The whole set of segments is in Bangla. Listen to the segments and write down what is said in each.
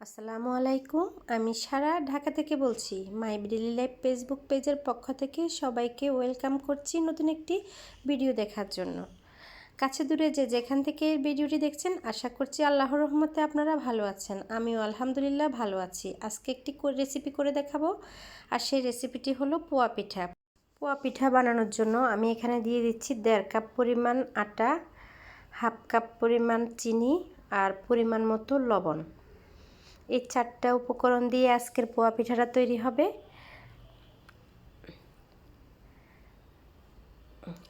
আসসালামু আলাইকুম। আমি সারা ঢাকা থেকে বলছি। মাই ডেইলি লাইফ ফেসবুক পেজের পক্ষ থেকে সবাইকে ওয়েলকাম করছি নতুন একটি ভিডিও দেখার জন্য। কাছে দূরে যে যেখান থেকে ভিডিওটি দেখছেন আশা করছি আল্লাহর রহমতে আপনারা ভালো আছেন। আমিও আলহামদুলিল্লাহ ভালো আছি। আজকে একটি রেসিপি করে দেখাবো, আর সেই রেসিপিটি হলো পোয়া পিঠা। পোয়া পিঠা বানানোর জন্য আমি এখানে দিয়ে দিচ্ছি 1.5 কাপ পরিমাণ আটা, হাফ কাপ পরিমাণ চিনি আর পরিমাণ মতো লবণ। এই 4টা উপকরণ দিয়ে আজকের পোয়া পিঠাটা তৈরি হবে।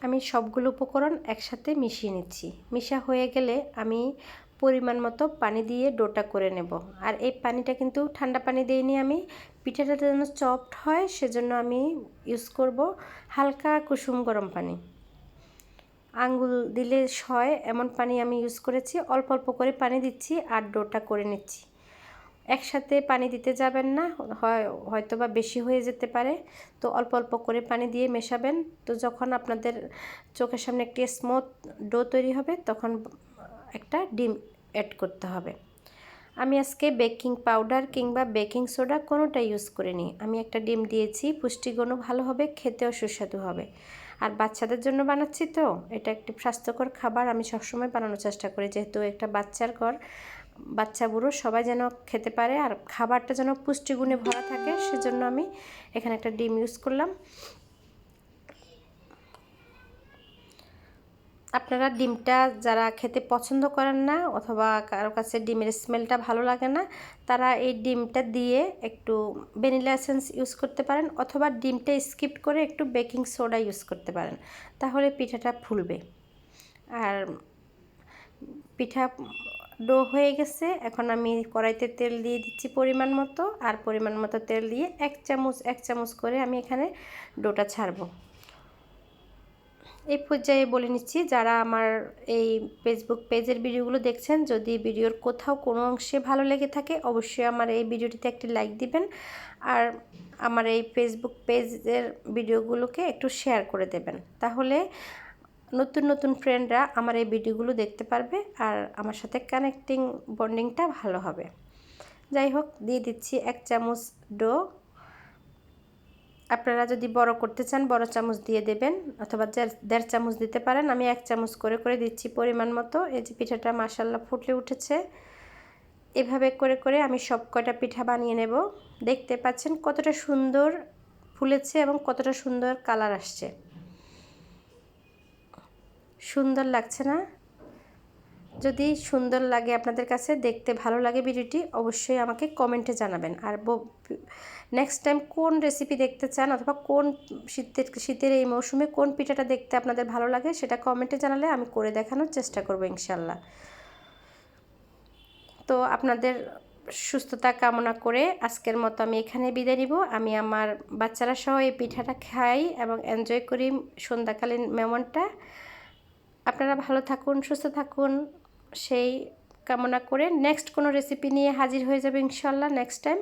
আমি সবগুলো উপকরণ একসাথে মিশিয়ে নিচ্ছি। মিশা হয়ে গেলে আমি পরিমাণ মতো পানি দিয়ে ডোটা করে নেব। আর এই পানিটা কিন্তু ঠান্ডা পানি দিইনি, আমি পিঠাটা যেন সফট হয় সেজন্য আমি ইউজ করব হালকা কুসুম গরম পানি। আঙ্গুল দিলে সয় এমন পানি আমি ইউজ করেছি। অল্প অল্প করে পানি দিচ্ছি আর ডোটা করে নিচ্ছি। একসাথে পানি দিতে যাবেন না, হয়তো বা বেশি হয়ে যেতে পারে, তো অল্প অল্প করে পানি দিয়ে মেশাবেন। তো যখন আপনাদের চোখের সামনে একটি স্মুথ ডো তৈরি হবে তখন একটা ডিম অ্যাড করতে হবে। আমি আজকে বেকিং পাউডার কিংবা বেকিং সোডা কোনোটা ইউজ করিনি। আমি একটা ডিম দিয়েছি, পুষ্টিগুণও ভালো হবে, খেতেও সুস্বাদু হবে। আর বাচ্চাদের জন্য বানাচ্ছি, তো এটা একটি স্বাস্থ্যকর খাবার। আমি সবসময় বানানোর চেষ্টা করি, যেহেতু একটা বাচ্চার ঘর, বাচ্চা বুড়ো সবাই যেন খেতে পারে আর খাবারটা যেন পুষ্টিগুণে ভরা থাকে, সেজন্য আমি এখানে একটা ডিম ইউজ করলাম। আপনারা ডিমটা যারা খেতে পছন্দ করেন না অথবা কারো কাছে ডিমের স্মেলটা ভালো লাগে না, তারা এই ডিমটা দিয়ে একটু ভ্যানিলা এসেন্স ইউজ করতে পারেন, অথবা ডিমটা স্কিপ করে একটু বেকিং সোডা ইউজ করতে পারেন, তাহলে পিঠাটা ফুলবে। আর পিঠা ডো হয়ে গেছে। এখন আমি কড়াইতে তেল দিয়ে দিচ্ছি পরিমাণ মতো, আর পরিমাণ মতো তেল দিয়ে এক চামচ করে আমি এখানে ডোটা ছাড়বো। এই পর্যায়ে বলে নিচ্ছি, যারা আমার এই ফেসবুক পেজের ভিডিওগুলো দেখছেন, যদি ভিডিওর কোথাও কোনো অংশে ভালো লেগে থাকে অবশ্যই আমার এই ভিডিওটিতে একটি লাইক দিবেন, আর আমার এই ফেসবুক পেজের ভিডিওগুলোকে একটু শেয়ার করে দেবেন। তাহলে নতুন নতুন ফ্রেন্ডরা আমার এই ভিডিওগুলো দেখতে পারবে আর আমার সাথে কানেক্টিং বন্ডিংটা ভালো হবে। যাই হোক, দিয়ে দিচ্ছি 1 চামচ ডো। আপনারা যদি বড় করতে চান বড় চামচ দিয়ে দেবেন, অথবা 1.5 চামচ দিতে পারেন। আমি 1 চামচ করে করে দিচ্ছি পরিমাণ মতো। এই যে পিঠাটা মাশাআল্লাহ ফুটে উঠেছে। এভাবে করে করে আমি সব কয়টা পিঠা বানিয়ে নেব। দেখতে পাচ্ছেন কতটা সুন্দর ফুলেছে এবং কতটা সুন্দর কালার আসছে। সুন্দর লাগছে না? যদি সুন্দর লাগে আপনাদের কাছে, দেখতে ভালো লাগে ভিডিওটি, অবশ্যই আমাকে কমেন্টে জানাবেন। আর নেক্সট টাইম কোন রেসিপি দেখতে চান, অথবা কোন শীতের এই মৌসুমে কোন পিঠাটা দেখতে আপনাদের ভালো লাগে সেটা কমেন্টে জানালে আমি করে দেখানোর চেষ্টা করব ইনশাল্লাহ। তো আপনাদের সুস্থতা কামনা করে আজকের মতো আমি এখানে বিদায় নিব। আমি আমার বাচ্চারা সহ এই পিঠাটা খাই এবং এনজয় করি সন্ধ্যাকালীন মেমনটা। আপনারা ভালো থাকুন, সুস্থ থাকুন, সেই কামনা করে নেক্সট কোনো রেসিপি নিয়ে হাজির হয়ে যাবে ইনশাল্লাহ নেক্সট টাইম।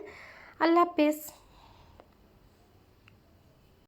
আল্লাহ হাফেজ।